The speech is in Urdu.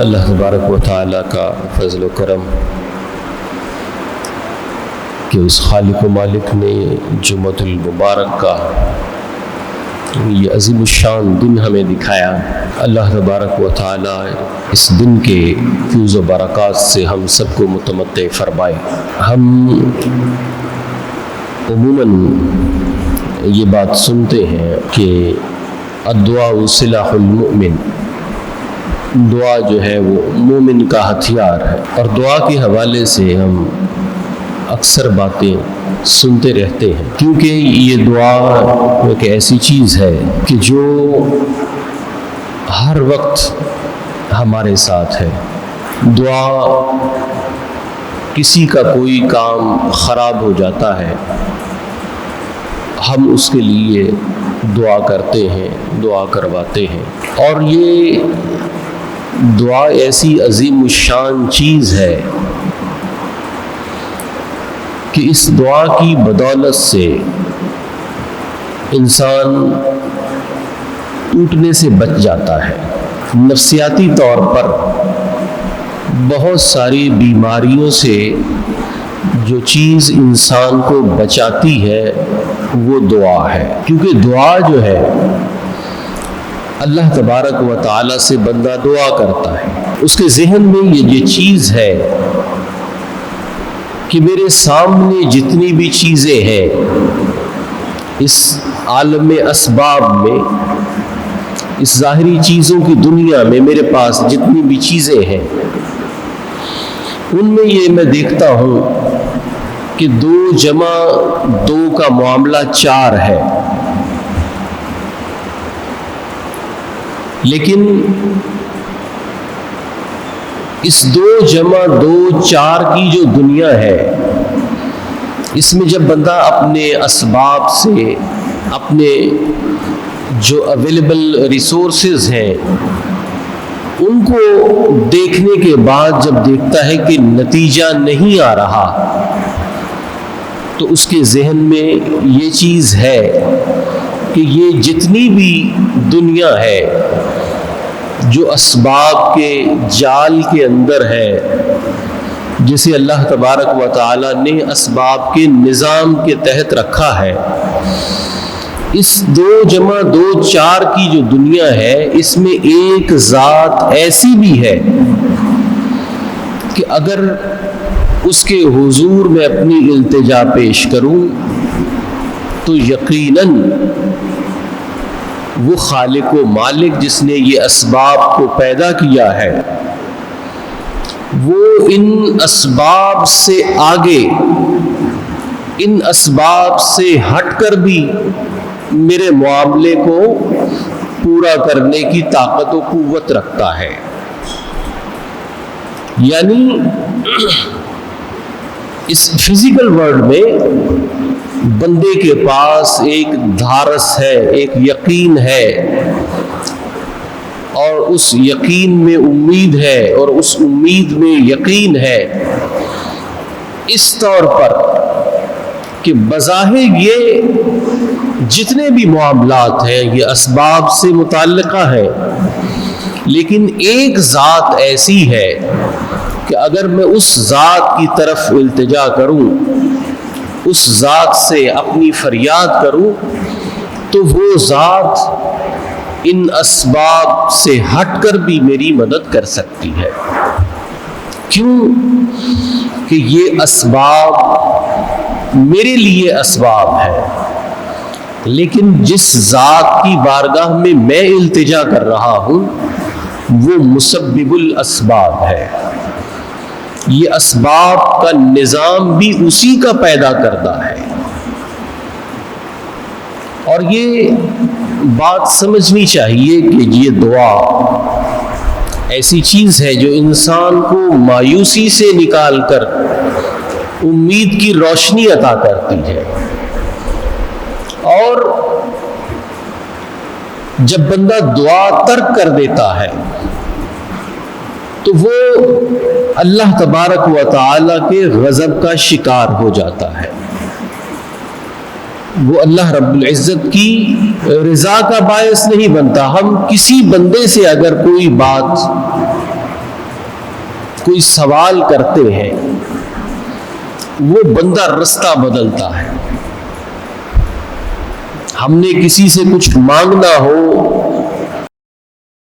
اللہ تبارک و تعالیٰ کا فضل و کرم کہ اس خالق و مالک نے جمعۃ المبارک کا یہ عظیم الشان دن ہمیں دکھایا۔ اللہ تبارک و تعالیٰ اس دن کے فیوز و برکات سے ہم سب کو متمتع فرمائے۔ ہم عموماً یہ بات سنتے ہیں کہ الدعاء سلاح المؤمن، دعا جو ہے وہ مومن کا ہتھیار ہے، اور دعا کے حوالے سے ہم اکثر باتیں سنتے رہتے ہیں، کیونکہ یہ دعا ایک ایسی چیز ہے کہ جو ہر وقت ہمارے ساتھ ہے۔ دعا کسی کا کوئی کام خراب ہو جاتا ہے، ہم اس کے لیے دعا کرتے ہیں، دعا کرواتے ہیں، اور یہ دعا ایسی عظیم الشان چیز ہے کہ اس دعا کی بدولت سے انسان ٹوٹنے سے بچ جاتا ہے۔ نفسیاتی طور پر بہت ساری بیماریوں سے جو چیز انسان کو بچاتی ہے وہ دعا ہے، کیونکہ دعا جو ہے اللہ تبارک و تعالیٰ سے بندہ دعا کرتا ہے، اس کے ذہن میں یہ چیز ہے کہ میرے سامنے جتنی بھی چیزیں ہیں اس عالم اسباب میں، اس ظاہری چیزوں کی دنیا میں، میرے پاس جتنی بھی چیزیں ہیں ان میں یہ میں دیکھتا ہوں کہ 2 جمع 2 کا معاملہ 4 ہے، لیکن اس 2 جمع 2 4 کی جو دنیا ہے، اس میں جب بندہ اپنے اسباب سے، اپنے جو اویلیبل ریسورسز ہیں ان کو دیکھنے کے بعد جب دیکھتا ہے کہ نتیجہ نہیں آ رہا، تو اس کے ذہن میں یہ چیز ہے کہ یہ جتنی بھی دنیا ہے جو اسباب کے جال کے اندر ہے، جسے اللہ تبارک و تعالیٰ نے اسباب کے نظام کے تحت رکھا ہے، اس 2 جمع 2 4 کی جو دنیا ہے، اس میں ایک ذات ایسی بھی ہے کہ اگر اس کے حضور میں اپنی التجا پیش کروں تو یقیناً وہ خالق و مالک جس نے یہ اسباب کو پیدا کیا ہے، وہ ان اسباب سے آگے، ان اسباب سے ہٹ کر بھی میرے معاملے کو پورا کرنے کی طاقت و قوت رکھتا ہے۔ یعنی اس فزیکل ورلڈ میں بندے کے پاس ایک دھارس ہے، ایک یقین ہے، اور اس یقین میں امید ہے، اور اس امید میں یقین ہے اس طور پر کہ بظاہر یہ جتنے بھی معاملات ہیں یہ اسباب سے متعلقہ ہیں، لیکن ایک ذات ایسی ہے کہ اگر میں اس ذات کی طرف التجا کروں، اس ذات سے اپنی فریاد کروں، تو وہ ذات ان اسباب سے ہٹ کر بھی میری مدد کر سکتی ہے۔ کیوں کہ یہ اسباب میرے لیے اسباب ہے، لیکن جس ذات کی بارگاہ میں میں التجا کر رہا ہوں وہ مسبب الاسباب ہے۔ یہ اسباب کا نظام بھی اسی کا پیدا کردہ ہے، اور یہ بات سمجھنی چاہیے کہ یہ دعا ایسی چیز ہے جو انسان کو مایوسی سے نکال کر امید کی روشنی عطا کرتی ہے، اور جب بندہ دعا ترک کر دیتا ہے تو وہ اللہ تبارک و تعالیٰ کے غضب کا شکار ہو جاتا ہے، وہ اللہ رب العزت کی رضا کا باعث نہیں بنتا۔ ہم کسی بندے سے اگر کوئی بات کوئی سوال کرتے ہیں، وہ بندہ رستہ بدلتا ہے۔ ہم نے کسی سے کچھ مانگنا ہو